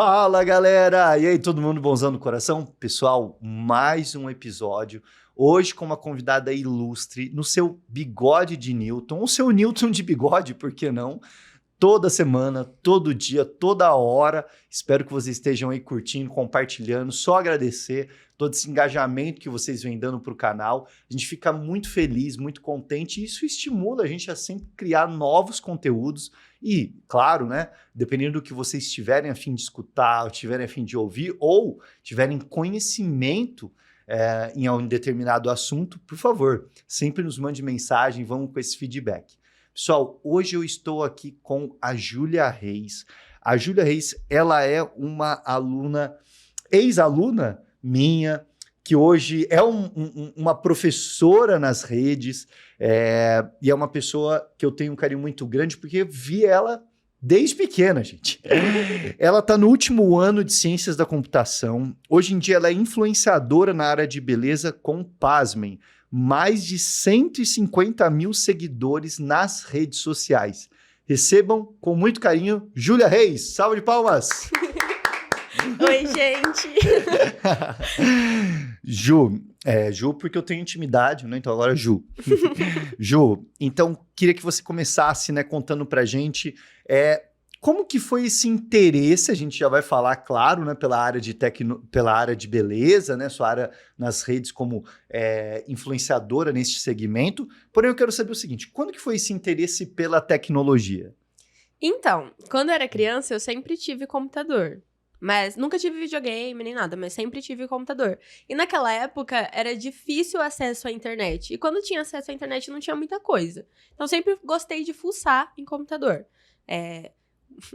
Fala, galera! E aí, todo mundo bonzão no coração? Pessoal, mais um episódio. Hoje com uma convidada ilustre no seu bigode de Newton, o seu Newton de bigode, por que não? Toda semana, todo dia, toda hora. Espero que vocês estejam aí curtindo, compartilhando. Só agradecer todo esse engajamento que vocês vêm dando para o canal. A gente fica muito feliz, muito contente. E isso estimula a gente a sempre criar novos conteúdos. E, claro, né? Dependendo do que vocês tiverem a fim de escutar, tiverem a fim de ouvir, ou tiverem conhecimento em um determinado assunto, por favor, sempre nos mande mensagem, vamos com esse feedback. Pessoal, hoje eu estou aqui com a Júlia Reis. A Júlia Reis, ela é uma aluna, ex-aluna minha, que hoje é uma professora nas redes, e é uma pessoa que eu tenho um carinho muito grande, porque eu vi ela desde pequena, gente. Ela está no último ano de Ciências da Computação. Hoje em dia ela é influenciadora na área de beleza com, pasmem, mais de 150 mil seguidores nas redes sociais. Recebam com muito carinho Júlia Reis. Salve de palmas! Oi, gente! Ju, porque eu tenho intimidade, né? Então agora Ju. Ju, então queria que você começasse, né, contando pra gente como que foi esse interesse, a gente já vai falar, claro, né, pela área de beleza, né, sua área nas redes como influenciadora nesse segmento, porém eu quero saber o seguinte, quando que foi esse interesse pela tecnologia? Então, quando eu era criança, eu sempre tive computador. Mas nunca tive videogame nem nada, mas sempre tive computador. E naquela época era difícil o acesso à internet. E quando tinha acesso à internet não tinha muita coisa. Então sempre gostei de fuçar em computador.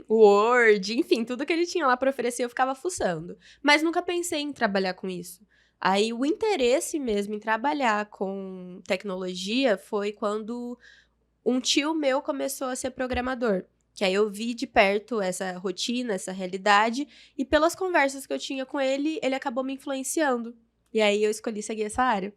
Word, enfim, tudo que ele tinha lá para oferecer eu ficava fuçando. Mas nunca pensei em trabalhar com isso. Aí o interesse mesmo em trabalhar com tecnologia foi quando um tio meu começou a ser programador. Que aí eu vi de perto essa rotina, essa realidade, e pelas conversas que eu tinha com ele, ele acabou me influenciando. E aí eu escolhi seguir essa área.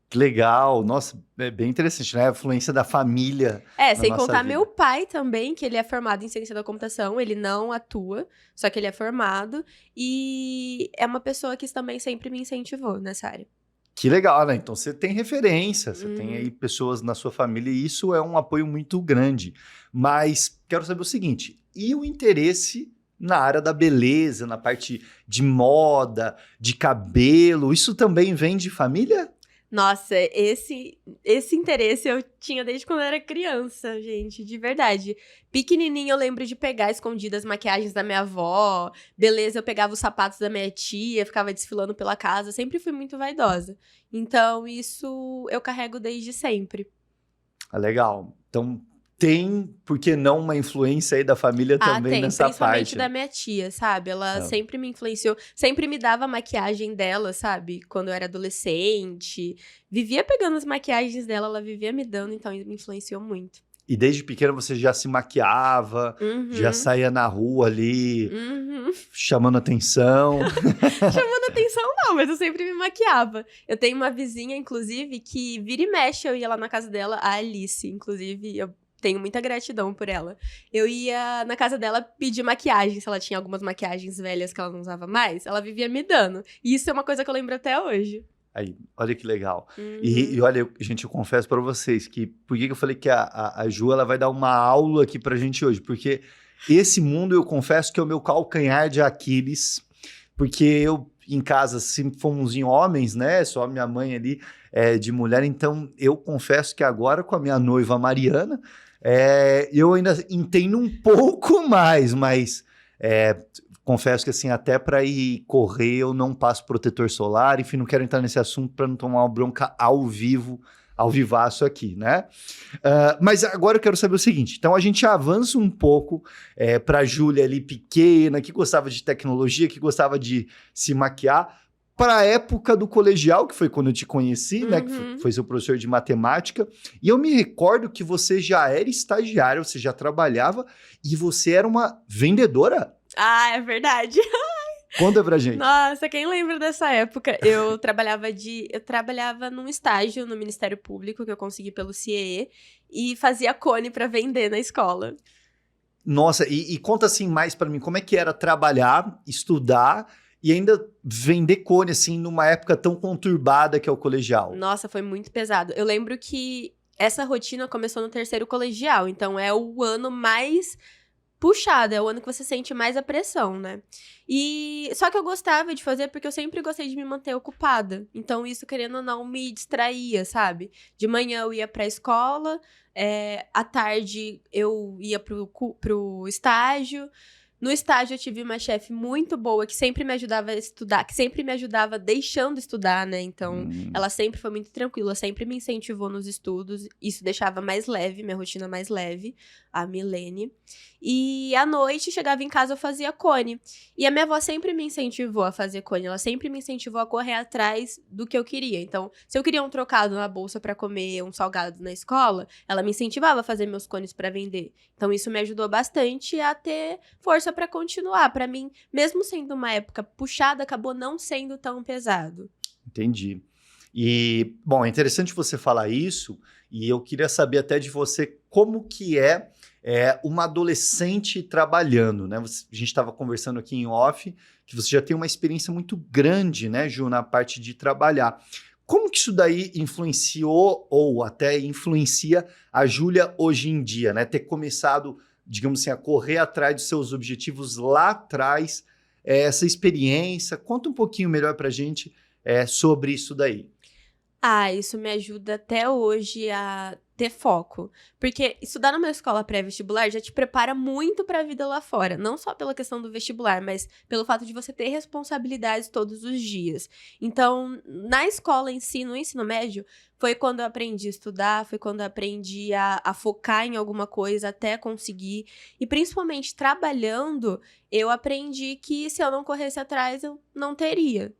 Que legal, nossa, é bem interessante, né? A influência da família na Sem nossa contar vida. meu pai também, que ele é formado em ciência da computação, ele não atua, só que ele é formado, e é uma pessoa que também sempre me incentivou nessa área. Que legal, né? Então você tem referência, você tem aí pessoas na sua família e isso é um apoio muito grande. Mas quero saber o seguinte, e o interesse na área da beleza, na parte de moda, de cabelo, isso também vem de família? Nossa, esse interesse eu tinha desde quando eu era criança, gente, de verdade. Pequenininha eu lembro de pegar escondidas as maquiagens da minha avó, beleza, eu pegava os sapatos da minha tia, ficava desfilando pela casa, sempre fui muito vaidosa. Então isso eu carrego desde sempre. Ah, legal. Então tem, por que não, uma influência aí da família também tem, nessa principalmente parte. da minha tia, sabe? Ela sempre me influenciou, sempre me dava a maquiagem dela, sabe? Quando eu era adolescente. Vivia pegando as maquiagens dela, ela vivia me dando, então me influenciou muito. E desde pequena você já se maquiava, já saía na rua ali, chamando atenção. Chamando atenção não, mas eu sempre me maquiava. Eu tenho uma vizinha, inclusive, que vira e mexe, eu ia lá na casa dela, a Alice, inclusive, eu tenho muita gratidão por ela. Eu ia na casa dela pedir maquiagem, se ela tinha algumas maquiagens velhas que ela não usava mais, ela vivia me dando. E isso é uma coisa que eu lembro até hoje. Aí, olha que legal. E olha, gente, eu confesso para vocês que por que eu falei que a Ju ela vai dar uma aula aqui pra gente hoje? Porque esse mundo, eu confesso que é o meu calcanhar de Aquiles, porque eu em casa sempre fomos em homens, né? Só minha mãe ali de mulher, então eu confesso que agora com a minha noiva Mariana, eu ainda entendo um pouco mais, mas confesso que assim, até para ir correr eu não passo protetor solar, enfim, não quero entrar nesse assunto para não tomar uma bronca ao vivaço aqui, né? Mas agora eu quero saber o seguinte, então a gente avança um pouco para a Júlia ali pequena, que gostava de tecnologia, que gostava de se maquiar, para a época do colegial, que foi quando eu te conheci, né? Que foi seu professor de matemática. E eu me recordo que você já era estagiária, você já trabalhava e você era uma vendedora. Ah, é verdade. Conta pra gente. Nossa, quem lembra dessa época? Eu trabalhava num estágio no Ministério Público, que eu consegui pelo CIEE, e fazia cone pra vender na escola. Nossa, e conta assim mais pra mim, como é que era trabalhar, estudar e ainda vender cone, assim, numa época tão conturbada que é o colegial? Nossa, foi muito pesado. Eu lembro que essa rotina começou no terceiro colegial, então é o ano mais puxado, é o ano que você sente mais a pressão, né? E só que eu gostava de fazer porque eu sempre gostei de me manter ocupada. Então isso, querendo ou não, me distraía, sabe? De manhã eu ia pra escola, à tarde eu ia pro estágio. No estágio eu tive uma chefe muito boa que sempre me ajudava a estudar, que sempre me ajudava deixando estudar, né? Então, ela sempre foi muito tranquila, sempre me incentivou nos estudos. Isso deixava mais leve, minha rotina mais leve, a Milene. E à noite, chegava em casa, eu fazia cone. E a minha avó sempre me incentivou a fazer cone, ela sempre me incentivou a correr atrás do que eu queria. Então, se eu queria um trocado na bolsa pra comer, um salgado na escola, ela me incentivava a fazer meus cones pra vender. Então, isso me ajudou bastante a ter força pra continuar. Pra mim, mesmo sendo uma época puxada, acabou não sendo tão pesado. Entendi. E, bom, é interessante você falar isso, e eu queria saber até de você como que é uma adolescente trabalhando, né? A gente estava conversando aqui em off, que você já tem uma experiência muito grande, né, Ju, na parte de trabalhar. Como que isso daí influenciou ou até influencia a Júlia hoje em dia, né? Ter começado, digamos assim, a correr atrás dos seus objetivos lá atrás, essa experiência. Conta um pouquinho melhor pra gente sobre isso daí. Ah, isso me ajuda até hoje a ter foco. Porque estudar numa escola pré-vestibular já te prepara muito para a vida lá fora. Não só pela questão do vestibular, mas pelo fato de você ter responsabilidades todos os dias. Então, na escola em si, no ensino médio, foi quando eu aprendi a estudar, foi quando eu aprendi a focar em alguma coisa até conseguir. E principalmente trabalhando, eu aprendi que se eu não corresse atrás, eu não teria.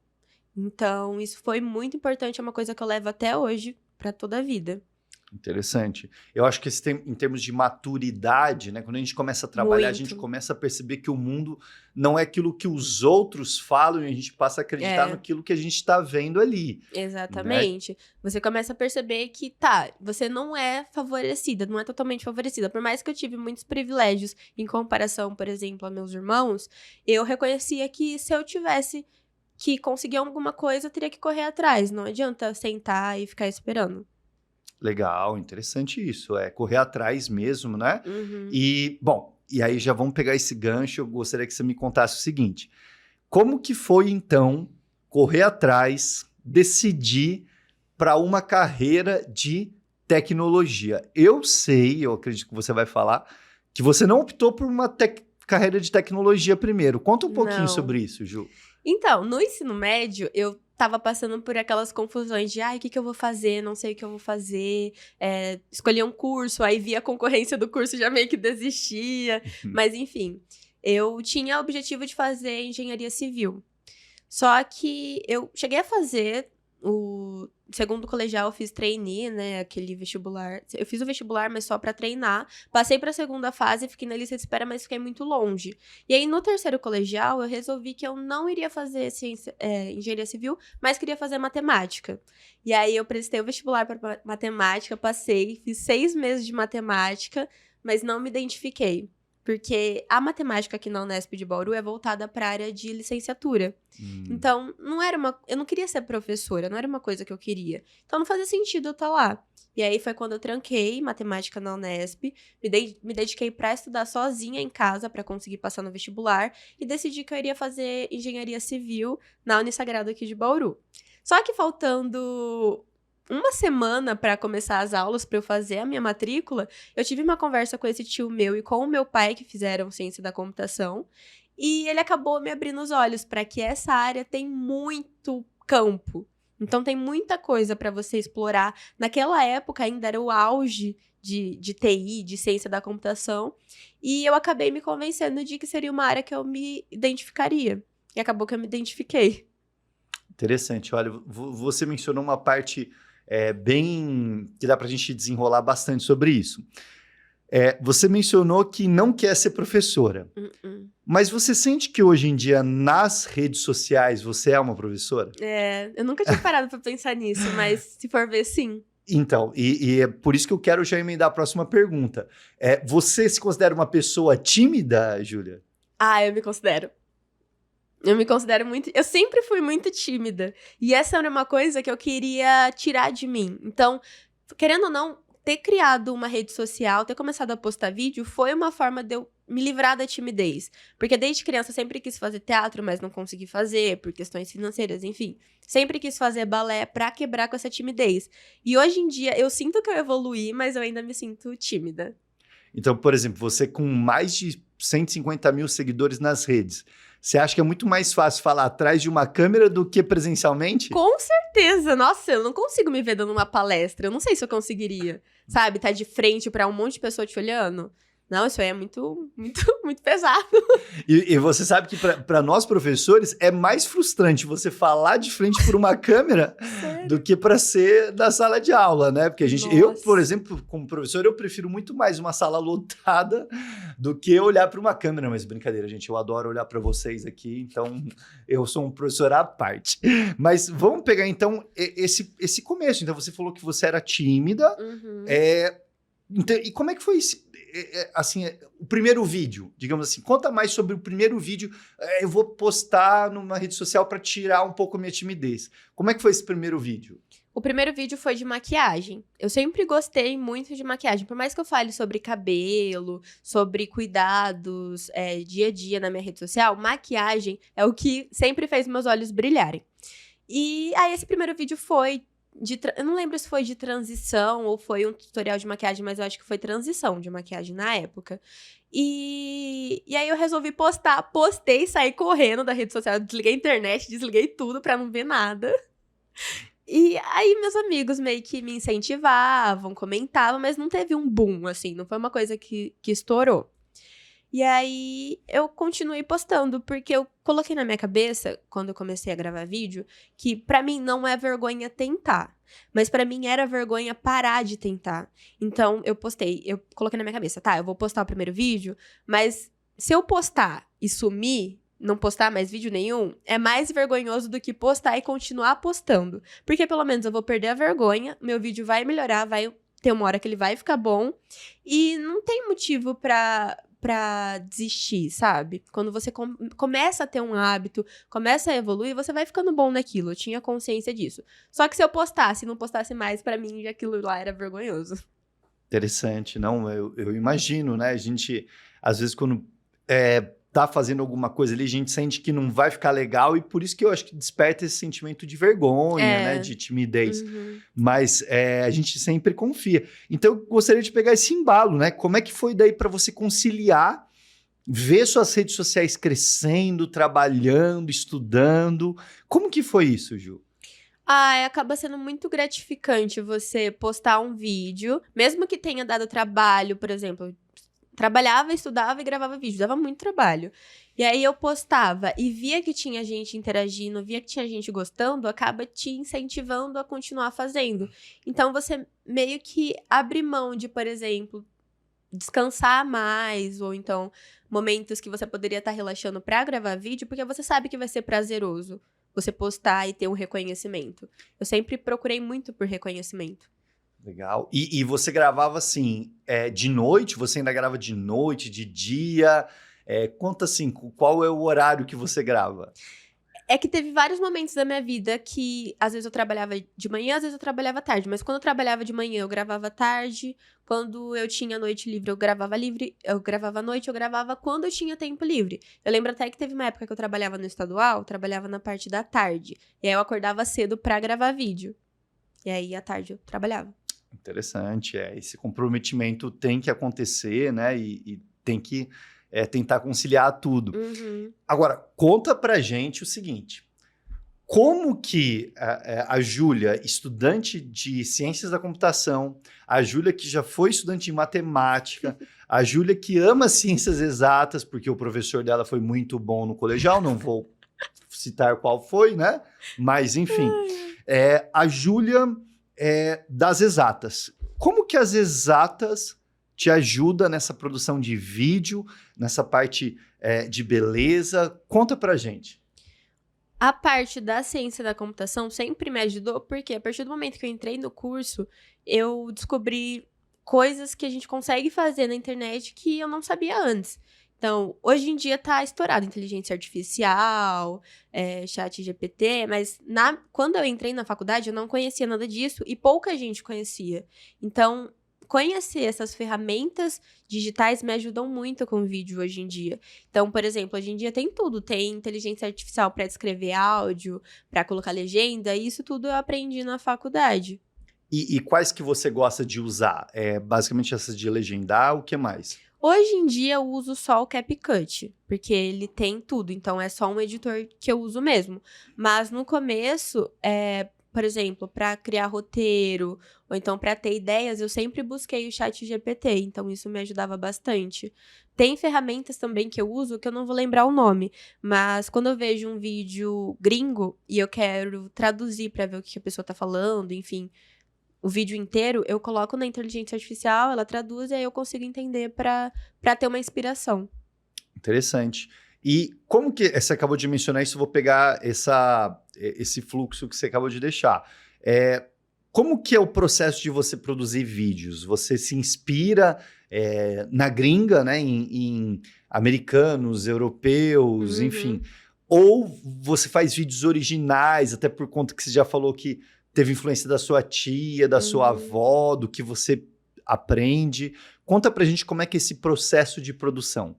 Então, isso foi muito importante, é uma coisa que eu levo até hoje para toda a vida. Interessante. Eu acho que em termos de maturidade, né? Quando a gente começa a trabalhar, a gente Muito. começa a perceber que o mundo não é aquilo que os outros falam e a gente passa a acreditar naquilo que a gente está vendo ali. Exatamente. Né? Você começa a perceber que, você não é favorecida, não é totalmente favorecida. Por mais que eu tive muitos privilégios em comparação, por exemplo, a meus irmãos, eu reconhecia que se eu tivesse que conseguir alguma coisa, eu teria que correr atrás. Não adianta sentar e ficar esperando. Legal, interessante isso. É correr atrás mesmo, né? Uhum. E, bom, e aí já vamos pegar esse gancho. Eu gostaria que você me contasse o seguinte. Como que foi, então, correr atrás, decidir para uma carreira de tecnologia? Eu sei, eu acredito que você vai falar, que você não optou por uma carreira de tecnologia primeiro. Conta um pouquinho sobre isso, Ju. Então, no ensino médio, eu tava passando por aquelas confusões de, o que eu vou fazer, não sei o que eu vou fazer, escolhi um curso, aí via a concorrência do curso, já meio que desistia, mas enfim, eu tinha o objetivo de fazer engenharia civil, só que eu cheguei a fazer o segundo colegial, eu fiz trainee, né, aquele vestibular, eu fiz o vestibular, mas só pra treinar, passei pra segunda fase, fiquei na lista de espera, mas fiquei muito longe. E aí, no terceiro colegial, eu resolvi que eu não iria fazer engenharia civil, mas queria fazer matemática. E aí, eu prestei o vestibular pra matemática, passei, fiz 6 meses de matemática, mas não me identifiquei. Porque a matemática aqui na Unesp de Bauru é voltada para a área de licenciatura. Então, eu não queria ser professora, não era uma coisa que eu queria. Então, não fazia sentido eu estar lá. E aí, foi quando eu tranquei matemática na Unesp, me dediquei para estudar sozinha em casa, para conseguir passar no vestibular, e decidi que eu iria fazer engenharia civil na Unisagrado aqui de Bauru. Só que faltando uma semana para começar as aulas, para eu fazer a minha matrícula, eu tive uma conversa com esse tio meu e com o meu pai, que fizeram ciência da computação, e ele acabou me abrindo os olhos para que essa área tem muito campo. Então, tem muita coisa para você explorar. Naquela época, ainda era o auge de TI, de ciência da computação, e eu acabei me convencendo de que seria uma área que eu me identificaria. E acabou que eu me identifiquei. Interessante. Olha, você mencionou uma parte bem que dá para a gente desenrolar bastante sobre isso. Você mencionou que não quer ser professora, mas você sente que hoje em dia nas redes sociais você é uma professora? Eu nunca tinha parado para pensar nisso, mas se for ver, sim. Então, e é por isso que eu quero já emendar a próxima pergunta. Você se considera uma pessoa tímida, Júlia? Ah, eu me considero. Eu me considero muito. Eu sempre fui muito tímida. E essa era uma coisa que eu queria tirar de mim. Então, querendo ou não, ter criado uma rede social, ter começado a postar vídeo, foi uma forma de eu me livrar da timidez. Porque desde criança eu sempre quis fazer teatro, mas não consegui fazer, por questões financeiras, enfim. Sempre quis fazer balé pra quebrar com essa timidez. E hoje em dia eu sinto que eu evoluí, mas eu ainda me sinto tímida. Então, por exemplo, você com mais de 150 mil seguidores nas redes, você acha que é muito mais fácil falar atrás de uma câmera do que presencialmente? Com certeza! Nossa, eu não consigo me ver dando uma palestra. Eu não sei se eu conseguiria. Sabe, tá de frente pra um monte de pessoa te olhando. Não, isso aí é muito, muito, muito pesado. E você sabe que para nós professores é mais frustrante você falar de frente por uma câmera do que para ser da sala de aula, né? Porque eu, por exemplo, como professor, eu prefiro muito mais uma sala lotada do que olhar para uma câmera. Mas brincadeira, gente, eu adoro olhar para vocês aqui, então eu sou um professor à parte. Mas vamos pegar então esse começo. Então você falou que você era tímida. Uhum. Então, e como é que foi assim, o primeiro vídeo? Digamos assim, conta mais sobre o primeiro vídeo. Eu vou postar numa rede social para tirar um pouco a minha timidez. Como é que foi esse primeiro vídeo? O primeiro vídeo foi de maquiagem. Eu sempre gostei muito de maquiagem. Por mais que eu fale sobre cabelo, sobre cuidados dia a dia na minha rede social, maquiagem é o que sempre fez meus olhos brilharem. E aí esse primeiro vídeo foi eu não lembro se foi de transição ou foi um tutorial de maquiagem, mas eu acho que foi transição de maquiagem na época. E aí eu resolvi postar, postei, saí correndo da rede social, desliguei a internet, desliguei tudo pra não ver nada. E aí meus amigos meio que me incentivavam, comentavam, mas não teve um boom, assim, não foi uma coisa que estourou. E aí eu continuei postando, porque eu coloquei na minha cabeça, quando eu comecei a gravar vídeo, que pra mim não é vergonha tentar, mas pra mim era vergonha parar de tentar. Então eu coloquei na minha cabeça, tá, eu vou postar o primeiro vídeo, mas se eu postar e sumir, não postar mais vídeo nenhum, é mais vergonhoso do que postar e continuar postando. Porque pelo menos eu vou perder a vergonha, meu vídeo vai melhorar, vai ter uma hora que ele vai ficar bom, e não tem motivo pra desistir, sabe? Quando você começa a ter um hábito, começa a evoluir, você vai ficando bom naquilo. Eu tinha consciência disso. Só que se eu postasse e não postasse mais, pra mim, aquilo lá era vergonhoso. Interessante. Não, eu imagino, né? A gente, às vezes, quando tá fazendo alguma coisa ali, a gente sente que não vai ficar legal e por isso que eu acho que desperta esse sentimento de vergonha, né? De timidez. Uhum. Mas a gente sempre confia. Então, eu gostaria de pegar esse embalo, né? Como é que foi daí para você conciliar, ver suas redes sociais crescendo, trabalhando, estudando? Como que foi isso, Ju? Acaba sendo muito gratificante você postar um vídeo, mesmo que tenha dado trabalho, por exemplo, trabalhava, estudava e gravava vídeo, dava muito trabalho. E aí eu postava e via que tinha gente interagindo, via que tinha gente gostando, acaba te incentivando a continuar fazendo. Então você meio que abre mão de, por exemplo, descansar mais, ou então momentos que você poderia estar relaxando pra gravar vídeo, porque você sabe que vai ser prazeroso você postar e ter um reconhecimento. Eu sempre procurei muito por reconhecimento. Legal. E você gravava assim, de noite? Você ainda grava de noite, de dia? Conta assim, qual é o horário que você grava? É que teve vários momentos da minha vida que, às vezes eu trabalhava de manhã, às vezes eu trabalhava tarde. Mas quando eu trabalhava de manhã, eu gravava tarde. Quando eu tinha noite livre, eu gravava livre. Eu gravava à noite, eu gravava quando eu tinha tempo livre. Eu lembro até que teve uma época que eu trabalhava no estadual, trabalhava na parte da tarde. E aí eu acordava cedo pra gravar vídeo. E aí, à tarde, eu trabalhava. Interessante, esse comprometimento tem que acontecer, né? E tem que tentar conciliar tudo. Uhum. Agora, conta pra gente o seguinte: como que a Júlia, estudante de ciências da computação, a Júlia que já foi estudante de matemática, a Júlia que ama ciências exatas, porque o professor dela foi muito bom no colegial, não vou citar qual foi, né? Mas, enfim, a Júlia das exatas. Como que as exatas te ajudam nessa produção de vídeo, nessa parte de beleza? Conta pra gente. A parte da ciência da computação sempre me ajudou, porque a partir do momento que eu entrei no curso, eu descobri coisas que a gente consegue fazer na internet que eu não sabia antes. Então, hoje em dia tá estourado inteligência artificial, chat GPT, mas quando eu entrei na faculdade, eu não conhecia nada disso e pouca gente conhecia. Então, conhecer essas ferramentas digitais me ajudam muito com o vídeo hoje em dia. Então, por exemplo, hoje em dia tem tudo. Tem inteligência artificial para descrever áudio, para colocar legenda, e isso tudo eu aprendi na faculdade. E quais que você gosta de usar? Basicamente essas de legendar, o que mais? Hoje em dia eu uso só o CapCut, porque ele tem tudo, então é só um editor que eu uso mesmo. Mas no começo, por exemplo, para criar roteiro, ou então para ter ideias, eu sempre busquei o ChatGPT, então isso me ajudava bastante. Tem ferramentas também que eu uso que eu não vou lembrar o nome, mas quando eu vejo um vídeo gringo e eu quero traduzir para ver o que a pessoa tá falando, enfim, o vídeo inteiro, eu coloco na inteligência artificial, ela traduz e aí eu consigo entender para ter uma inspiração. Interessante. E como que você acabou de mencionar isso, eu vou pegar esse fluxo que você acabou de deixar. Como que é o processo de você produzir vídeos? Você se inspira na gringa, né, em americanos, europeus, enfim, ou você faz vídeos originais, até por conta que você já falou que teve influência da sua tia, da sua avó, do que você aprende. Conta pra gente como é que é esse processo de produção.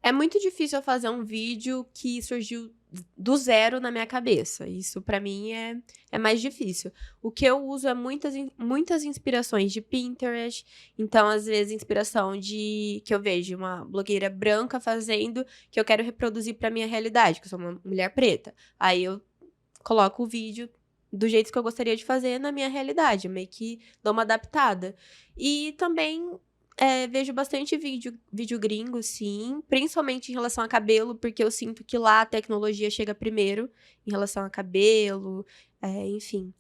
É muito difícil eu fazer um vídeo que surgiu do zero na minha cabeça. Isso, pra mim, é mais difícil. O que eu uso é muitas inspirações de Pinterest. Então, às vezes, inspiração que eu vejo uma blogueira branca fazendo, que eu quero reproduzir pra minha realidade, que eu sou uma mulher preta. Aí eu coloco o vídeo do jeito que eu gostaria de fazer na minha realidade, meio que dou uma adaptada. E também vejo bastante vídeo gringo, sim, principalmente em relação a cabelo, porque eu sinto que lá a tecnologia chega primeiro em relação a cabelo, enfim.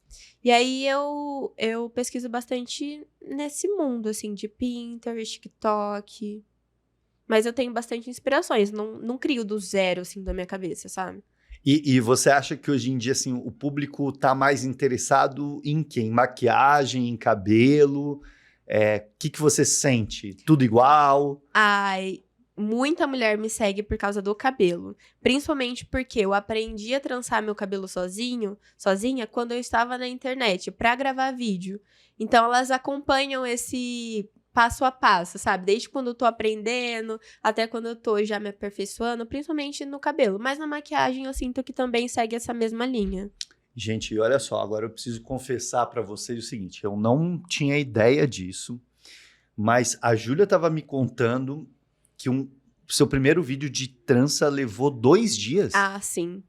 E aí eu pesquiso bastante nesse mundo, assim, de Pinterest, TikTok, mas eu tenho bastante inspirações, não crio do zero, assim, da minha cabeça, sabe? E você acha que hoje em dia, assim, o público está mais interessado em quê? Em maquiagem, em cabelo? Que você sente? Tudo igual? Ai, muita mulher me segue por causa do cabelo. Principalmente porque eu aprendi a trançar meu cabelo sozinha, quando eu estava na internet pra gravar vídeo. Então, elas acompanham esse passo a passo, sabe? Desde quando eu tô aprendendo, até quando eu tô já me aperfeiçoando, principalmente no cabelo. Mas na maquiagem eu sinto que também segue essa mesma linha. Gente, olha só, agora eu preciso confessar para vocês o seguinte, eu não tinha ideia disso, mas a Júlia estava me contando que seu primeiro vídeo de trança levou 2 dias. Ah, sim.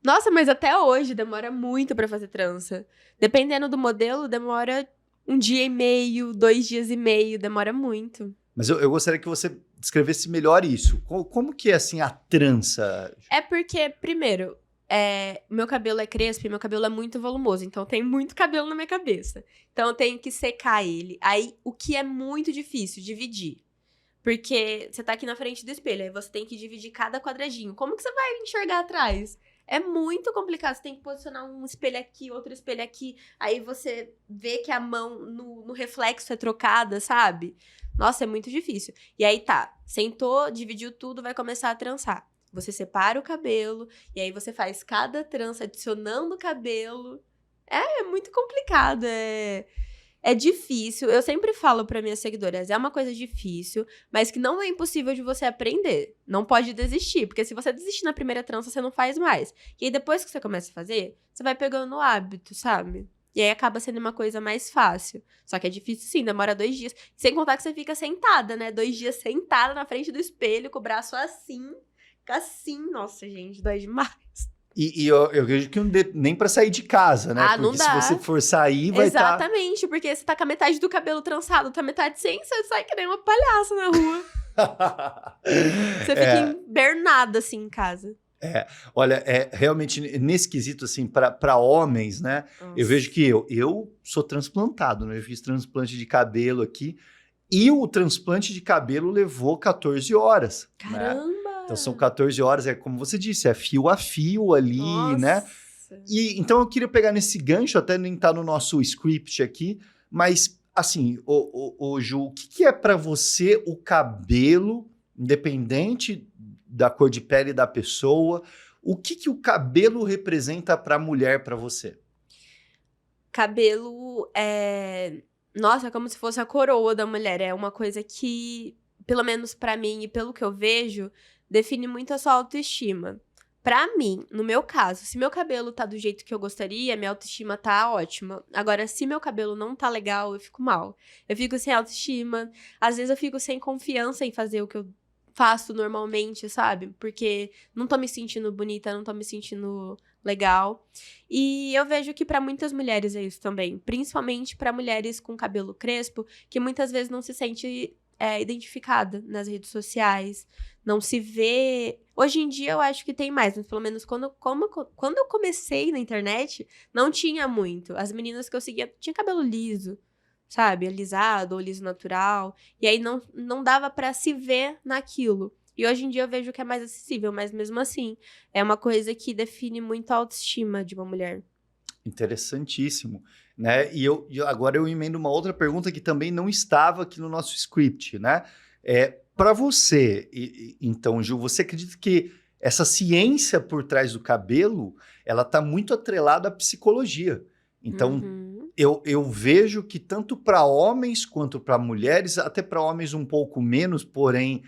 Nossa, mas até hoje demora muito pra fazer trança. Dependendo do modelo, demora 1 dia e meio, 2 dias e meio, demora muito. Mas eu gostaria que você descrevesse melhor isso. Como que é, assim, a trança? É porque, primeiro, meu cabelo é crespo e meu cabelo é muito volumoso, então tem muito cabelo na minha cabeça. Então eu tenho que secar ele. Aí, o que é muito difícil, dividir. Porque você tá aqui na frente do espelho, aí você tem que dividir cada quadradinho. Como que você vai enxergar atrás? É muito complicado, você tem que posicionar um espelho aqui, outro espelho aqui. Aí você vê que a mão no reflexo é trocada, sabe? Nossa, é muito difícil. E aí tá, sentou, dividiu tudo, vai começar a trançar. Você separa o cabelo, e aí você faz cada trança adicionando o cabelo. É muito complicado, é difícil. Eu sempre falo para minhas seguidoras, é uma coisa difícil, mas que não é impossível de você aprender. Não pode desistir, porque se você desistir na primeira trança, você não faz mais. E aí depois que você começa a fazer, você vai pegando o hábito, sabe? E aí acaba sendo uma coisa mais fácil. Só que é difícil sim, demora 2 dias. Sem contar que você fica sentada, né? 2 dias sentada na frente do espelho, com o braço assim. Fica assim. Nossa, gente, dói demais. E eu vejo que não dê nem pra sair de casa, né? Ah, porque não dá. se você for sair, vai estar... Exatamente, porque você tá com a metade do cabelo trançado, tá metade sem, você sai que nem uma palhaça na rua. Você fica embernada, assim, em casa. Olha, realmente, nesse quesito, assim, para homens, né? Nossa. Eu vejo que eu sou transplantado, né? Eu fiz transplante de cabelo aqui, e o transplante de cabelo levou 14 horas. Caramba! Né? Então são 14 horas, é como você disse, é fio a fio ali, né? Nossa. E então eu queria pegar nesse gancho, até nem tá no nosso script aqui, mas assim, o Ju, o que é para você o cabelo, independente da cor de pele da pessoa, o que o cabelo representa para a mulher para você? Cabelo é... Nossa, é como se fosse a coroa da mulher. É uma coisa que, pelo menos pra mim e pelo que eu vejo, define muito a sua autoestima. Pra mim, no meu caso, se meu cabelo tá do jeito que eu gostaria, minha autoestima tá ótima. Agora, se meu cabelo não tá legal, eu fico mal. Eu fico sem autoestima. Às vezes eu fico sem confiança em fazer o que eu faço normalmente, sabe? Porque não tô me sentindo bonita, não tô me sentindo legal. E eu vejo que pra muitas mulheres é isso também. Principalmente pra mulheres com cabelo crespo, que muitas vezes não se sente identificada nas redes sociais, não se vê. Hoje em dia eu acho que tem mais, mas pelo menos quando eu comecei na internet, não tinha muito. As meninas que eu seguia tinham cabelo liso, sabe? Alisado ou liso natural. E aí não dava pra se ver naquilo. E hoje em dia eu vejo que é mais acessível, mas mesmo assim, é uma coisa que define muito a autoestima de uma mulher. Interessantíssimo, né? Agora eu emendo uma outra pergunta que também não estava aqui no nosso script, né? Para você, então, Ju, você acredita que essa ciência por trás do cabelo, ela está muito atrelada à psicologia? Então, Uhum. eu vejo que tanto para homens quanto para mulheres, até para homens um pouco menos, porém,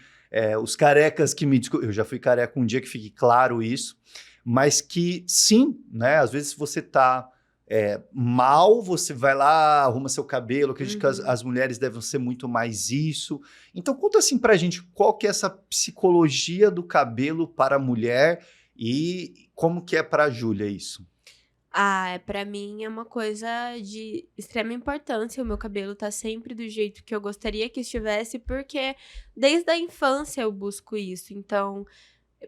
os carecas que me desculpem, eu já fui careca um dia, que fique claro isso, mas que sim, né? Às vezes você tá mal, você vai lá, arruma seu cabelo, acredito que as mulheres devem ser muito mais isso. Então conta assim pra gente, qual que é essa psicologia do cabelo para a mulher e como que é pra Júlia isso? Pra mim é uma coisa de extrema importância. O meu cabelo tá sempre do jeito que eu gostaria que estivesse, porque desde a infância eu busco isso. Então,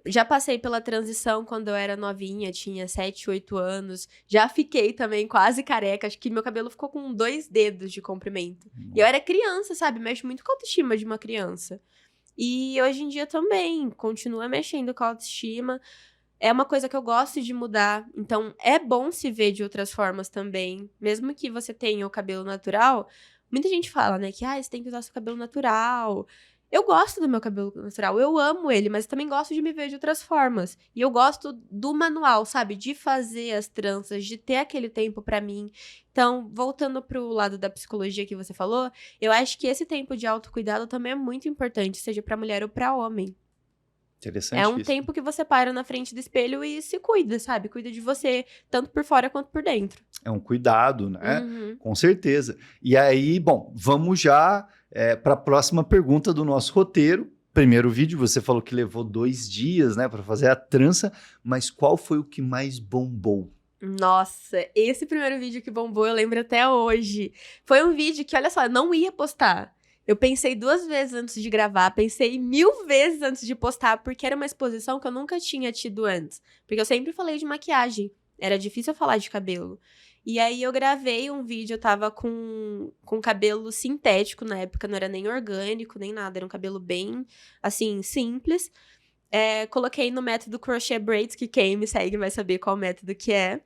já passei pela transição quando eu era novinha, tinha 7, 8 anos. Já fiquei também quase careca. Acho que meu cabelo ficou com 2 dedos de comprimento. E eu era criança, sabe? Mexe muito com a autoestima de uma criança. E hoje em dia também, continua mexendo com a autoestima. É uma coisa que eu gosto de mudar, então é bom se ver de outras formas também. Mesmo que você tenha o cabelo natural, muita gente fala, né, que você tem que usar seu cabelo natural. Eu gosto do meu cabelo natural, eu amo ele, mas também gosto de me ver de outras formas. E eu gosto do manual, sabe? De fazer as tranças, de ter aquele tempo pra mim. Então, voltando pro lado da psicologia que você falou, eu acho que esse tempo de autocuidado também é muito importante, seja pra mulher ou pra homem. É um Interessantíssimo. tempo que você para na frente do espelho e se cuida, sabe? Cuida de você, tanto por fora quanto por dentro. É um cuidado, né? Uhum. Com certeza. E aí, bom, vamos já para a próxima pergunta do nosso roteiro. Primeiro vídeo, você falou que levou 2 dias, né, para fazer a trança, mas qual foi o que mais bombou? Nossa, esse primeiro vídeo que bombou, eu lembro até hoje. Foi um vídeo que, olha só, eu não ia postar. Eu pensei 2 vezes antes de gravar, pensei 1000 vezes antes de postar, porque era uma exposição que eu nunca tinha tido antes. Porque eu sempre falei de maquiagem, era difícil eu falar de cabelo. E aí eu gravei um vídeo, eu tava com cabelo sintético na época, não era nem orgânico, nem nada, era um cabelo bem, assim, simples. Coloquei no método Crochet Braids, que quem me segue vai saber qual método que é.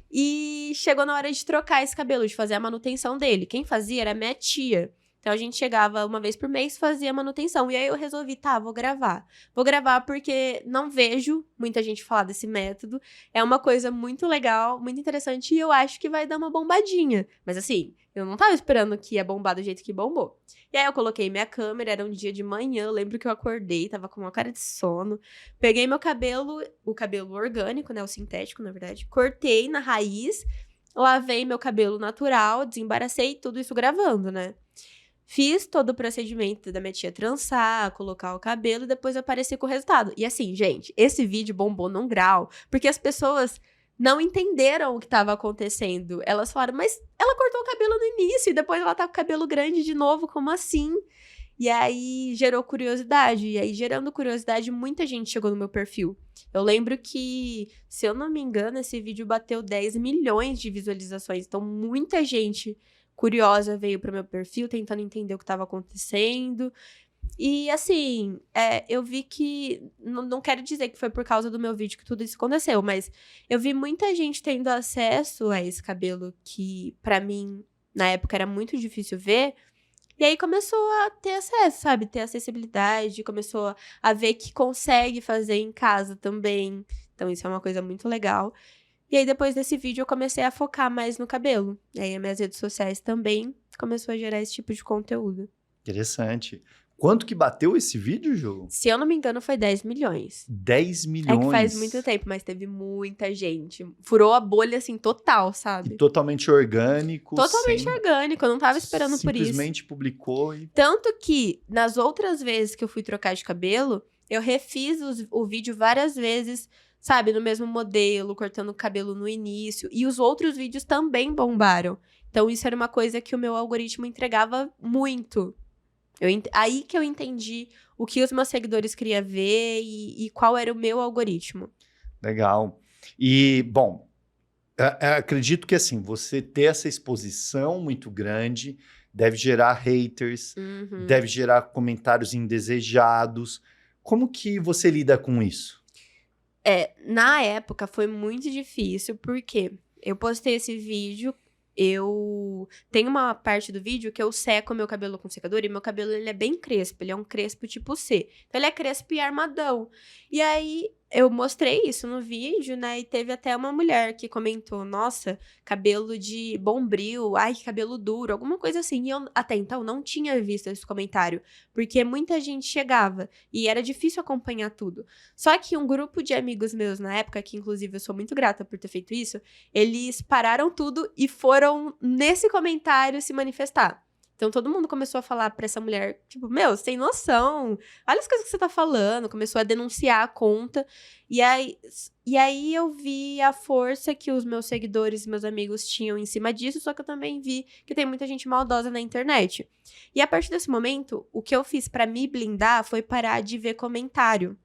E chegou na hora de trocar esse cabelo, de fazer a manutenção dele. Quem fazia era a minha tia. Então, a gente chegava uma vez por mês, fazia manutenção. E aí, eu resolvi, vou gravar. Vou gravar porque não vejo muita gente falar desse método. É uma coisa muito legal, muito interessante. E eu acho que vai dar uma bombadinha. Mas assim, eu não tava esperando que ia bombar do jeito que bombou. E aí, eu coloquei minha câmera, era um dia de manhã. Eu lembro que eu acordei, tava com uma cara de sono. Peguei meu cabelo, o cabelo orgânico, né? O sintético, na verdade. Cortei na raiz. Lavei meu cabelo natural, desembaracei, tudo isso gravando, né? Fiz todo o procedimento da minha tia trançar, colocar o cabelo e depois aparecer com o resultado. E assim, gente, esse vídeo bombou num grau, porque as pessoas não entenderam o que estava acontecendo. Elas falaram, mas ela cortou o cabelo no início e depois ela tá com o cabelo grande de novo, como assim? E aí gerou curiosidade. E aí, gerando curiosidade, muita gente chegou no meu perfil. Eu lembro que, se eu não me engano, esse vídeo bateu 10 milhões de visualizações. Então, muita gente curiosa veio pro meu perfil, tentando entender o que estava acontecendo. E, assim, eu vi que... Não quero dizer que foi por causa do meu vídeo que tudo isso aconteceu, mas eu vi muita gente tendo acesso a esse cabelo que, pra mim, na época, era muito difícil ver. E aí começou a ter acesso, sabe? Ter acessibilidade, começou a ver que consegue fazer em casa também. Então, isso é uma coisa muito legal. E aí, depois desse vídeo, eu comecei a focar mais no cabelo. E aí, as minhas redes sociais também começou a gerar esse tipo de conteúdo. Interessante. Quanto que bateu esse vídeo, Ju? Se eu não me engano, foi 10 milhões. 10 milhões. É que faz muito tempo, mas teve muita gente. Furou a bolha, assim, total, E sabe? totalmente orgânico. Totalmente orgânico, eu não tava esperando por isso. Simplesmente publicou e... Tanto que, nas outras vezes que eu fui trocar de cabelo, eu refiz o vídeo várias vezes, sabe? No mesmo modelo, cortando o cabelo no início. E os outros vídeos também bombaram. Então, isso era uma coisa que o meu algoritmo entregava muito. Aí que eu entendi o que os meus seguidores queriam ver e qual era o meu algoritmo. Legal. E, bom, acredito que, assim, você ter essa exposição muito grande deve gerar haters, deve gerar comentários indesejados. Como que você lida com isso? Na época foi muito difícil, porque eu postei esse vídeo, tem uma parte do vídeo que eu seco meu cabelo com secador e meu cabelo ele é bem crespo, ele é um crespo tipo C. Então ele é crespo e armadão. E aí eu mostrei isso no vídeo, né? E teve até uma mulher que comentou, nossa, cabelo de bombril, ai, que cabelo duro, alguma coisa assim. E eu até então não tinha visto esse comentário, porque muita gente chegava e era difícil acompanhar tudo. Só que um grupo de amigos meus na época, que inclusive eu sou muito grata por ter feito isso, eles pararam tudo e foram nesse comentário se manifestar. Então, todo mundo começou a falar pra essa mulher, tipo, meu, você tem noção, olha as coisas que você tá falando, começou a denunciar a conta, e aí eu vi a força que os meus seguidores, meus amigos tinham em cima disso, só que eu também vi que tem muita gente maldosa na internet. E a partir desse momento, o que eu fiz pra me blindar foi parar de ver comentário.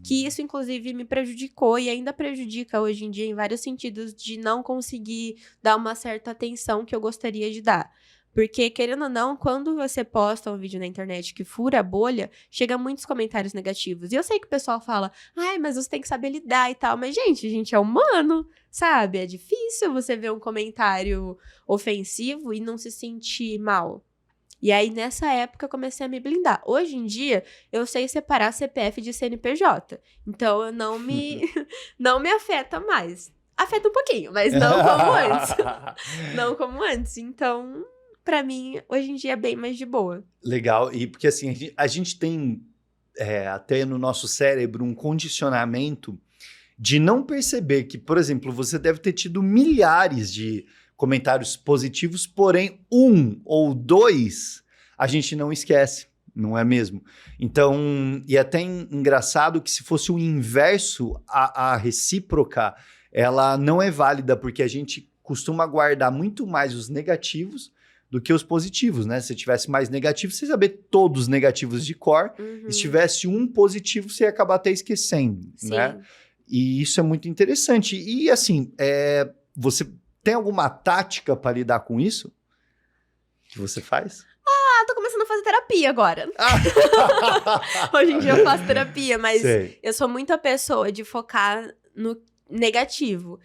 Que isso, inclusive, me prejudicou e ainda prejudica hoje em dia em vários sentidos de não conseguir dar uma certa atenção que eu gostaria de dar. Porque, querendo ou não, quando você posta um vídeo na internet que fura a bolha, chega muitos comentários negativos. E eu sei que o pessoal fala, ai, mas você tem que saber lidar e tal. Mas, gente, a gente é humano, sabe? É difícil você ver um comentário ofensivo e não se sentir mal. E aí, nessa época, eu comecei a me blindar. Hoje em dia, eu sei separar CPF de CNPJ. Então, eu não me afeta mais. Afeta um pouquinho, mas não como antes. Não como antes. Então, pra mim, hoje em dia é bem mais de boa. Legal. E porque, assim, a gente tem até no nosso cérebro um condicionamento de não perceber que, por exemplo, você deve ter tido milhares de comentários positivos, porém, 1 ou 2 a gente não esquece, não é mesmo? Então, e é até engraçado que se fosse o inverso, a recíproca, ela não é válida, porque a gente costuma guardar muito mais os negativos do que os positivos, né? Se tivesse mais negativo, você ia saber todos os negativos de cor, e se tivesse um positivo, você ia acabar até esquecendo, Sim. né? E isso é muito interessante. E, assim, você tem alguma tática para lidar com isso? Que você faz? Tô começando a fazer terapia agora. Hoje em dia eu faço terapia, mas Sei. eu sou muito a pessoa de focar no negativo.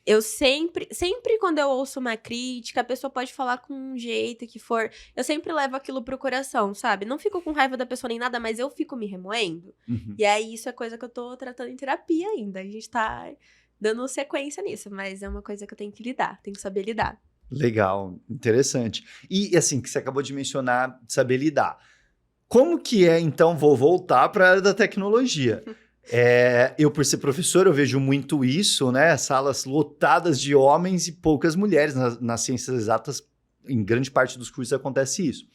Eu sempre quando eu ouço uma crítica, a pessoa pode falar com um jeito que for, eu sempre levo aquilo pro coração, sabe? Não fico com raiva da pessoa nem nada, mas eu fico me remoendo. E aí isso é coisa que eu tô tratando em terapia ainda. A gente tá dando sequência nisso, mas é uma coisa que eu tenho que lidar, tenho que saber lidar. Legal, interessante. E assim, que você acabou de mencionar, saber lidar. Como que então, vou voltar para a área da tecnologia. Eu, por ser professor, eu vejo muito isso, né? Salas lotadas de homens e poucas mulheres. Nas ciências exatas, em grande parte dos cursos acontece isso.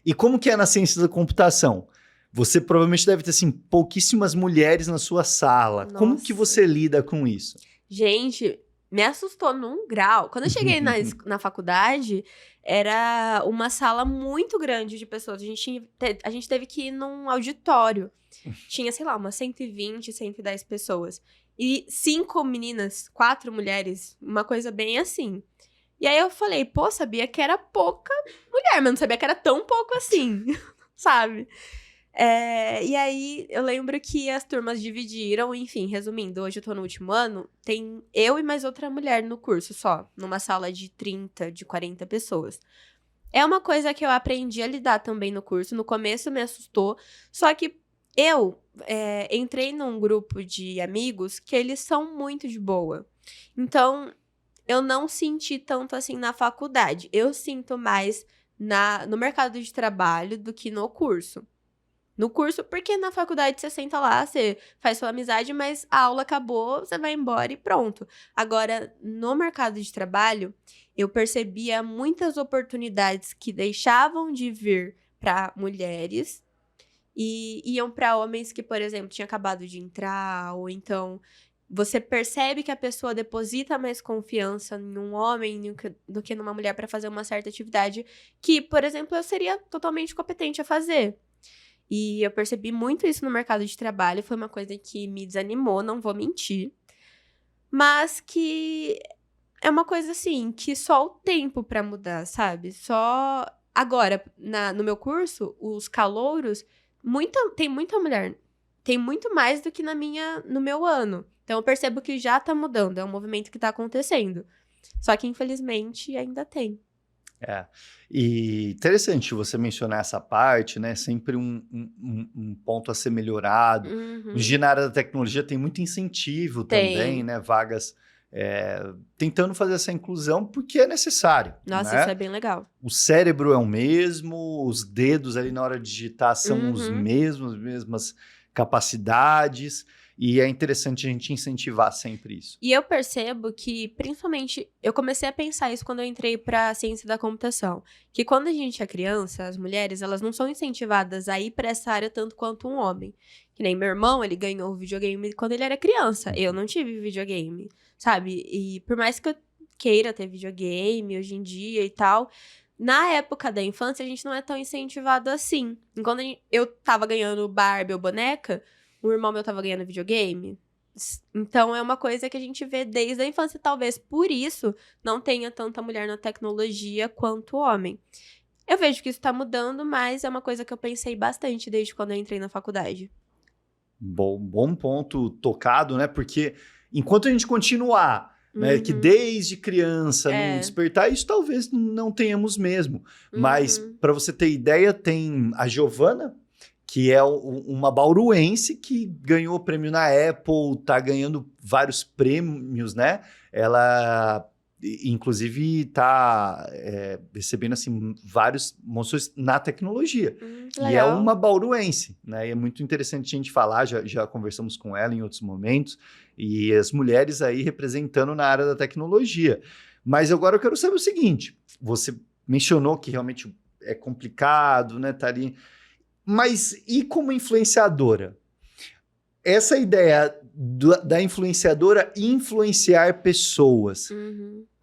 E como que é na ciência da computação? Você provavelmente deve ter, assim, pouquíssimas mulheres na sua sala. Nossa. Como que você lida com isso? Gente, me assustou num grau. Quando eu cheguei na faculdade, era uma sala muito grande de pessoas. A gente teve que ir num auditório. Tinha, sei lá, umas 120, 110 pessoas. E 5 meninas, 4 mulheres, uma coisa bem assim. E aí eu falei, pô, sabia que era pouca mulher, mas não sabia que era tão pouco assim. sabe? E aí, eu lembro que as turmas dividiram, enfim, resumindo, hoje eu tô no último ano, tem eu e mais outra mulher no curso só, numa sala de 30, de 40 pessoas. É uma coisa que eu aprendi a lidar também no curso, no começo me assustou, só que eu entrei num grupo de amigos que eles são muito de boa. Então, eu não senti tanto assim na faculdade, eu sinto mais no mercado de trabalho do que no curso. No curso, porque na faculdade você senta lá, você faz sua amizade, mas a aula acabou, você vai embora e pronto. Agora, no mercado de trabalho, eu percebia muitas oportunidades que deixavam de vir para mulheres e iam para homens que, por exemplo, tinham acabado de entrar, ou então você percebe que a pessoa deposita mais confiança em um homem do que numa mulher para fazer uma certa atividade que, por exemplo, eu seria totalmente competente a fazer. E eu percebi muito isso no mercado de trabalho, foi uma coisa que me desanimou, não vou mentir. Mas que é uma coisa assim, que só o tempo pra mudar, sabe? Só agora, no meu curso, os calouros, tem muita mulher. Tem muito mais do que no meu ano. Então eu percebo que já tá mudando, é um movimento que tá acontecendo. Só que, infelizmente, ainda tem. E interessante você mencionar essa parte, né? Sempre um ponto a ser melhorado. Uhum. Hoje na área da tecnologia tem muito incentivo também, né? Vagas tentando fazer essa inclusão porque é necessário. Nossa, né? isso é bem legal. O cérebro é o mesmo, os dedos ali na hora de digitar são os mesmos, as mesmas capacidades. E é interessante a gente incentivar sempre isso. E eu percebo que, principalmente, eu comecei a pensar isso quando eu entrei para ciência da computação. Que quando a gente é criança, as mulheres, elas não são incentivadas a ir para essa área tanto quanto um homem. Que nem meu irmão, ele ganhou o videogame quando ele era criança. Eu não tive videogame, sabe? E por mais que eu queira ter videogame hoje em dia e tal, na época da infância, a gente não é tão incentivado assim. Enquanto eu tava ganhando Barbie ou boneca, o irmão meu tava ganhando videogame. Então, é uma coisa que a gente vê desde a infância. Talvez por isso não tenha tanta mulher na tecnologia quanto homem. Eu vejo que isso tá mudando, mas é uma coisa que eu pensei bastante desde quando eu entrei na faculdade. Bom ponto tocado, né? Porque enquanto a gente continuar, né, que desde criança não despertar, isso talvez não tenhamos mesmo. Mas, para você ter ideia, tem a Giovana, que é uma bauruense que ganhou o prêmio na Apple, tá ganhando vários prêmios, né? Ela, inclusive, tá recebendo, assim, várias moções na tecnologia. E é uma bauruense, né? E é muito interessante a gente falar, já conversamos com ela em outros momentos, e as mulheres aí representando na área da tecnologia. Mas agora eu quero saber o seguinte, você mencionou que realmente é complicado, né? Tá ali... Mas e como influenciadora? Essa ideia da influenciadora influenciar pessoas.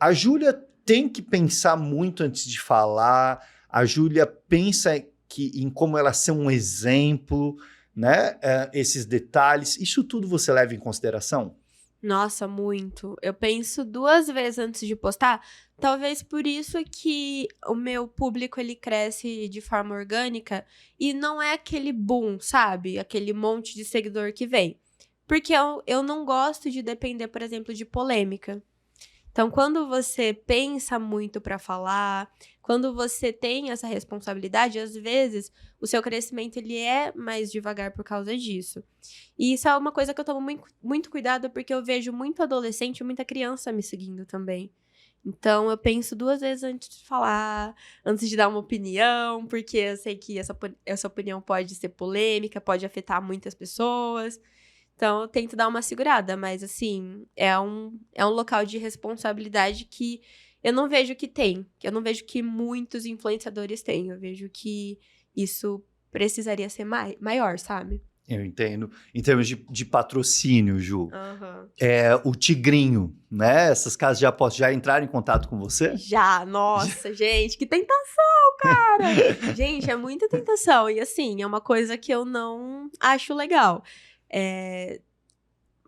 A Júlia tem que pensar muito antes de falar. A Júlia pensa em como ela ser um exemplo, né? Esses detalhes. Isso tudo você leva em consideração? Nossa, muito. Eu penso 2 vezes antes de postar. Talvez por isso que o meu público, ele cresce de forma orgânica e não é aquele boom, sabe? Aquele monte de seguidor que vem. Porque eu não gosto de depender, por exemplo, de polêmica. Então, quando você pensa muito para falar, quando você tem essa responsabilidade, às vezes o seu crescimento ele é mais devagar por causa disso. E isso é uma coisa que eu tomo muito, muito cuidado, porque eu vejo muito adolescente e muita criança me seguindo também. Então, eu penso 2 vezes antes de falar, antes de dar uma opinião, porque eu sei que essa opinião pode ser polêmica, pode afetar muitas pessoas. Então, eu tento dar uma segurada, mas, assim, é um local de responsabilidade que eu não vejo que tem, que eu não vejo que muitos influenciadores têm. Eu vejo que isso precisaria ser maior, sabe? Eu entendo. Em termos de patrocínio, Ju, Uhum. O Tigrinho, né? Essas casas de apostas já entraram em contato com você? Já, nossa, gente, que tentação, cara! Gente, é muita tentação. E, assim, é uma coisa que eu não acho legal.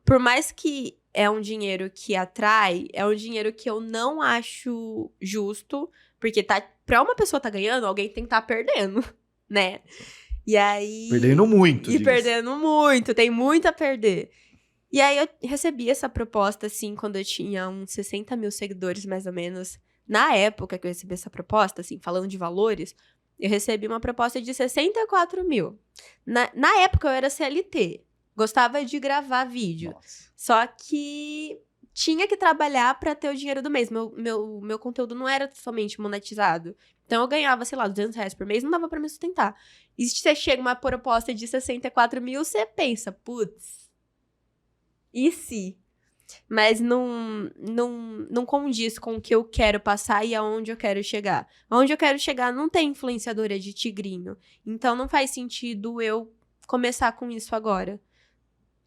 Por mais que é um dinheiro que atrai, é um dinheiro que eu não acho justo, porque pra uma pessoa tá ganhando, alguém tem que tá perdendo. né? E aí... Perdendo muito, E diga-se. perdendo muito, tem muito a perder. E aí eu recebi essa proposta, assim, quando eu tinha uns 60 mil seguidores, mais ou menos. Na época que eu recebi essa proposta, assim, falando de valores, eu recebi uma proposta de 64 mil. Na época eu era CLT, gostava de gravar vídeo. Nossa. Só que tinha que trabalhar pra ter o dinheiro do mês. Meu conteúdo não era somente monetizado. Então eu ganhava, sei lá, R$200 por mês, não dava pra me sustentar. E se você chega uma proposta de 64 mil, você pensa, putz, e se? Mas não condiz com o que eu quero passar e aonde eu quero chegar. Aonde eu quero chegar não tem influenciadora de tigrinho. Então não faz sentido eu começar com isso agora.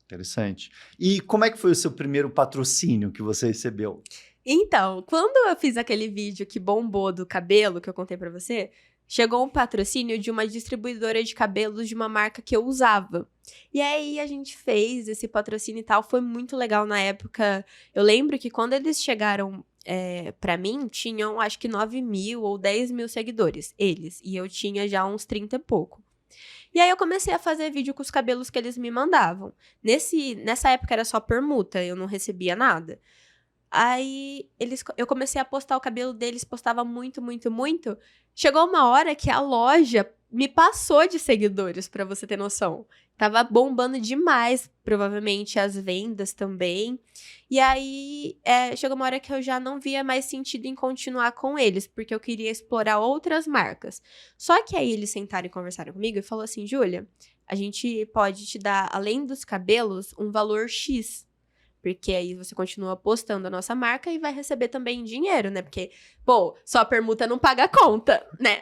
Interessante. E como é que foi o seu primeiro patrocínio que você recebeu? Então, quando eu fiz aquele vídeo que bombou do cabelo, que eu contei pra você, chegou um patrocínio de uma distribuidora de cabelos de uma marca que eu usava. E aí a gente fez esse patrocínio e tal, foi muito legal na época. Eu lembro que quando eles chegaram pra mim, tinham acho que 9 mil ou 10 mil seguidores, eles. E eu tinha já uns 30 e pouco. E aí eu comecei a fazer vídeo com os cabelos que eles me mandavam. Nessa época era só permuta, eu não recebia nada. Aí eu comecei a postar o cabelo deles, postava muito, muito, muito. Chegou uma hora que a loja me passou de seguidores, pra você ter noção. Tava bombando demais, provavelmente, as vendas também. E aí, chegou uma hora que eu já não via mais sentido em continuar com eles, porque eu queria explorar outras marcas. Só que aí eles sentaram e conversaram comigo e falaram assim, Júlia, a gente pode te dar, além dos cabelos, um valor X. Porque aí você continua postando a nossa marca e vai receber também dinheiro, né? Porque, pô, só a permuta não paga a conta, né?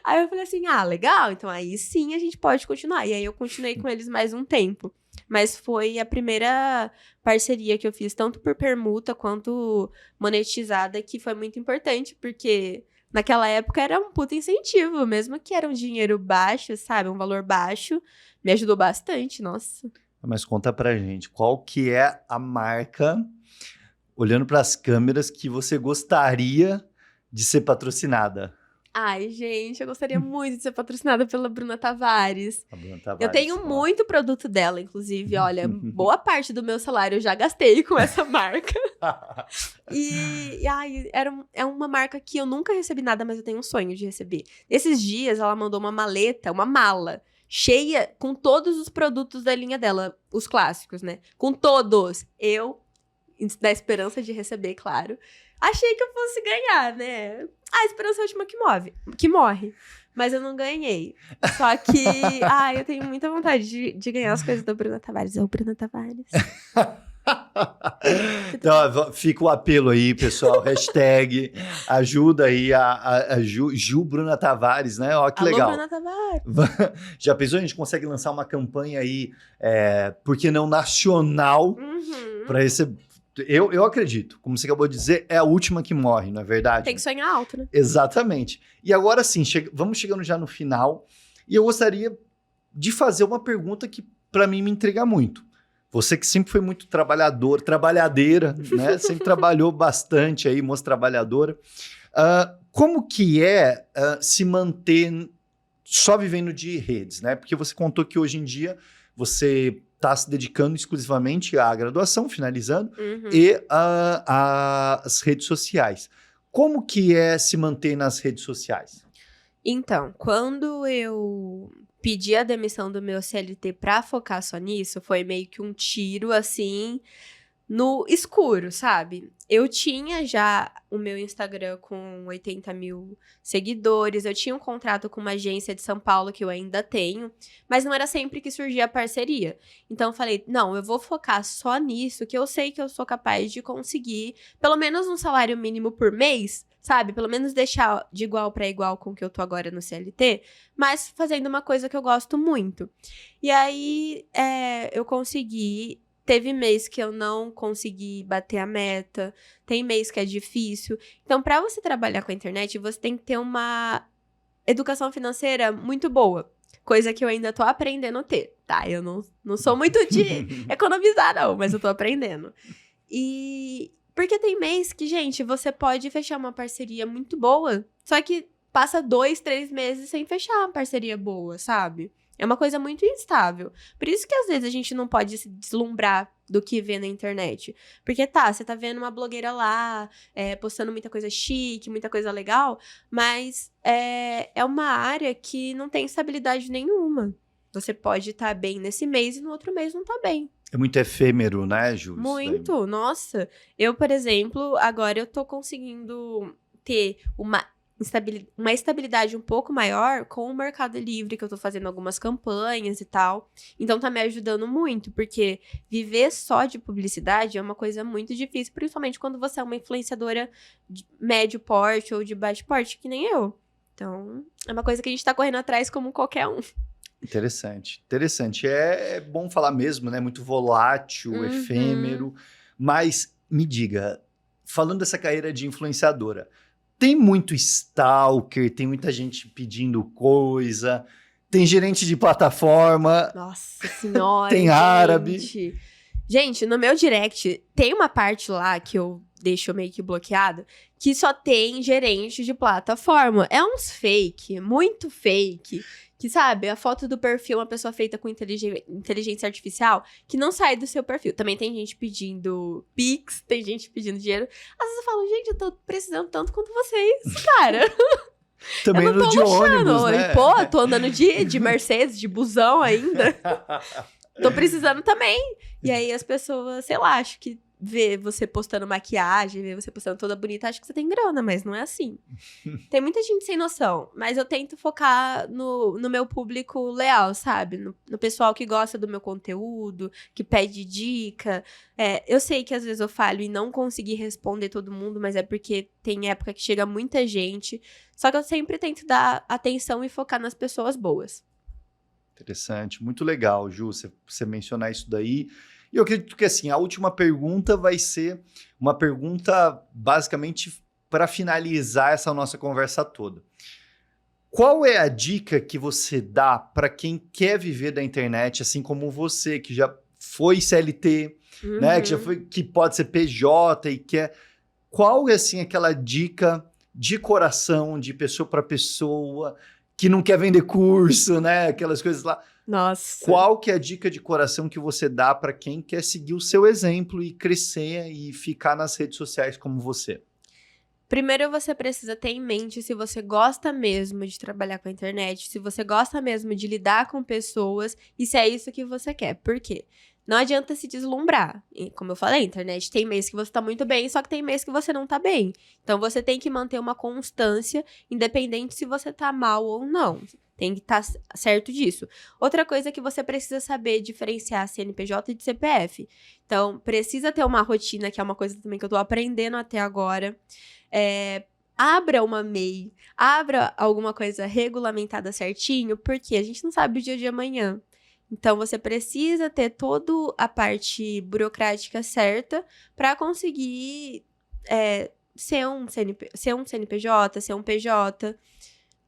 Aí eu falei assim, legal, então aí sim a gente pode continuar. E aí eu continuei com eles mais um tempo. Mas foi a primeira parceria que eu fiz, tanto por permuta quanto monetizada, que foi muito importante, porque naquela época era um puta incentivo, mesmo que era um dinheiro baixo, sabe? Um valor baixo, me ajudou bastante, nossa. Mas conta pra gente, qual que é a marca, olhando para as câmeras, que você gostaria de ser patrocinada? Ai, gente, eu gostaria muito de ser patrocinada pela Bruna Tavares. A Bruna Tavares, Eu tenho muito produto dela, inclusive. Olha, boa parte do meu salário eu já gastei com essa marca. É uma marca que eu nunca recebi nada, mas eu tenho um sonho de receber. Esses dias, ela mandou uma mala, cheia com todos os produtos da linha dela, os clássicos, né? Com todos. Eu, na esperança de receber, claro, achei que eu fosse ganhar, né? A esperança é a última que morre. Mas eu não ganhei. Só que, eu tenho muita vontade de ganhar as coisas da Bruna Tavares. É o Bruna Tavares. Então, fica o apelo aí, pessoal. Hashtag ajuda aí a Ju Bruna Tavares, né? Ó, que Alô, legal. Bruna Tavares. Já pensou? A gente consegue lançar uma campanha aí, por que não nacional, para receber. Eu acredito, como você acabou de dizer, é a última que morre, não é verdade? Tem que sonhar alto, né? Exatamente. E agora sim, vamos chegando já no final, e eu gostaria de fazer uma pergunta que para mim me intriga muito. Você que sempre foi muito trabalhadeira, né? Sempre trabalhou bastante aí, moça trabalhadora. Como que é se manter só vivendo de redes, né? Porque você contou que hoje em dia você está se dedicando exclusivamente à graduação, finalizando, e às redes sociais. Como que é se manter nas redes sociais? Então, quando eu pedi a demissão do meu CLT pra focar só nisso, foi meio que um tiro, assim, no escuro, sabe? Eu tinha já o meu Instagram com 80 mil seguidores, eu tinha um contrato com uma agência de São Paulo, que eu ainda tenho, mas não era sempre que surgia a parceria. Então eu falei, não, eu vou focar só nisso, que eu sei que eu sou capaz de conseguir pelo menos um salário mínimo por mês, sabe? Pelo menos deixar de igual para igual com o que eu tô agora no CLT, mas fazendo uma coisa que eu gosto muito. E aí eu consegui. Teve mês que eu não consegui bater a meta, tem mês que é difícil. Então, para você trabalhar com a internet, você tem que ter uma educação financeira muito boa. Coisa que eu ainda tô aprendendo a ter, tá? Eu não sou muito de economizar, não, mas eu tô aprendendo. E porque tem mês que, gente, você pode fechar uma parceria muito boa, só que passa 2, 3 meses sem fechar uma parceria boa, sabe? É uma coisa muito instável. Por isso que às vezes a gente não pode se deslumbrar do que vê na internet. Porque você tá vendo uma blogueira lá, postando muita coisa chique, muita coisa legal, mas é uma área que não tem estabilidade nenhuma. Você pode estar bem nesse mês e no outro mês não tá bem. É muito efêmero, né, Ju? Muito, nossa. Eu, por exemplo, agora eu tô conseguindo ter uma estabilidade um pouco maior com o Mercado Livre, que eu tô fazendo algumas campanhas e tal. Então tá me ajudando muito, porque viver só de publicidade é uma coisa muito difícil, principalmente quando você é uma influenciadora de médio porte ou de baixo porte, que nem eu. Então, é uma coisa que a gente tá correndo atrás como qualquer um. Interessante, interessante. É bom falar mesmo, né? Muito volátil, efêmero. Mas me diga, falando dessa carreira de influenciadora, tem muito stalker, tem muita gente pedindo coisa, tem gerente de plataforma. Nossa senhora, tem árabe. Gente, no meu direct, tem uma parte lá que eu deixo meio que bloqueado, que só tem gerente de plataforma. É uns fake, muito fake. Que, sabe, a foto do perfil é uma pessoa feita com inteligência artificial que não sai do seu perfil. Também tem gente pedindo Pix, tem gente pedindo dinheiro. Às vezes eu falo, gente, eu tô precisando tanto quanto vocês, cara. Também eu não tô de ônibus, né? E, pô, tô andando de Mercedes, de busão ainda. Tô precisando também. E aí as pessoas, sei lá, acho que vê você postando maquiagem, vê você postando toda bonita, acho que você tem grana, mas não é assim. Tem muita gente sem noção, mas eu tento focar no meu público leal, sabe? No pessoal que gosta do meu conteúdo, que pede dica. Eu sei que às vezes eu falho e não consegui responder todo mundo, mas é porque tem época que chega muita gente. Só que eu sempre tento dar atenção e focar nas pessoas boas. Interessante, muito legal, Ju, você mencionar isso daí. E eu acredito que, assim, a última pergunta vai ser uma pergunta, basicamente, para finalizar essa nossa conversa toda. Qual é a dica que você dá para quem quer viver da internet, assim como você, que já foi CLT, né, que pode ser PJ e quer... Qual é, assim, aquela dica de coração, de pessoa para pessoa, que não quer vender curso, né, aquelas coisas lá... Nossa. Qual que é a dica de coração que você dá para quem quer seguir o seu exemplo e crescer e ficar nas redes sociais como você? Primeiro você precisa ter em mente se você gosta mesmo de trabalhar com a internet, se você gosta mesmo de lidar com pessoas e se é isso que você quer. Por quê? Não adianta se deslumbrar. E, como eu falei, a internet tem mês que você tá muito bem, só que tem mês que você não tá bem. Então você tem que manter uma constância, independente se você tá mal ou não. Tem que estar certo disso. Outra coisa é que você precisa saber diferenciar CNPJ de CPF. Então, precisa ter uma rotina, que é uma coisa também que eu tô aprendendo até agora. Abra uma MEI, abra alguma coisa regulamentada certinho, porque a gente não sabe o dia de amanhã. Então, você precisa ter toda a parte burocrática certa para conseguir ser um CNPJ, ser um PJ.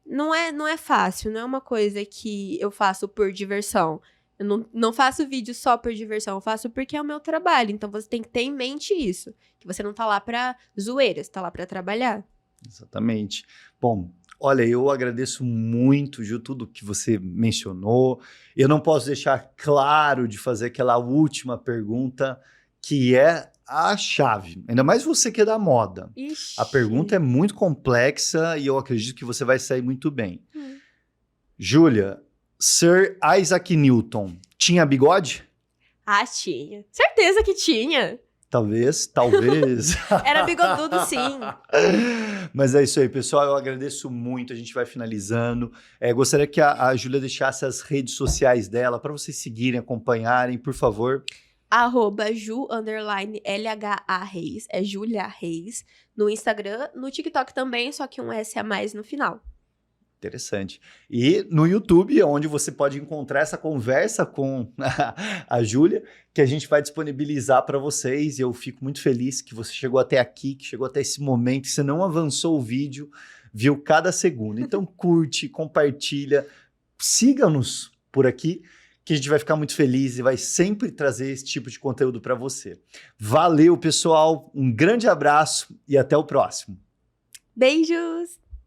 Não é fácil, não é uma coisa que eu faço por diversão. Eu não faço vídeo só por diversão, eu faço porque é o meu trabalho. Então, você tem que ter em mente isso. Que você não tá lá pra zoeira, você tá lá pra trabalhar. Exatamente. Bom, olha, eu agradeço muito, Ju, tudo que você mencionou. Eu não posso deixar claro de fazer aquela última pergunta, que é a chave. Ainda mais você que é da moda. Ixi. A pergunta é muito complexa e eu acredito que você vai sair muito bem. Júlia, Sir Isaac Newton tinha bigode? Ah, tinha. Certeza que tinha. Talvez. Era bigodudo, sim. Mas é isso aí, pessoal. Eu agradeço muito. A gente vai finalizando. Gostaria que a Júlia deixasse as redes sociais dela para vocês seguirem, acompanharem, por favor. @Ju_LHA Reis. É Júlia Reis. No Instagram, no TikTok também, só que um S a mais no final. Interessante. E no YouTube, onde você pode encontrar essa conversa com a Júlia, que a gente vai disponibilizar para vocês. E eu fico muito feliz que você chegou até aqui, que chegou até esse momento, que você não avançou o vídeo, viu cada segundo. Então curte, compartilha, siga-nos por aqui, que a gente vai ficar muito feliz e vai sempre trazer esse tipo de conteúdo para você. Valeu, pessoal. Um grande abraço e até o próximo. Beijos!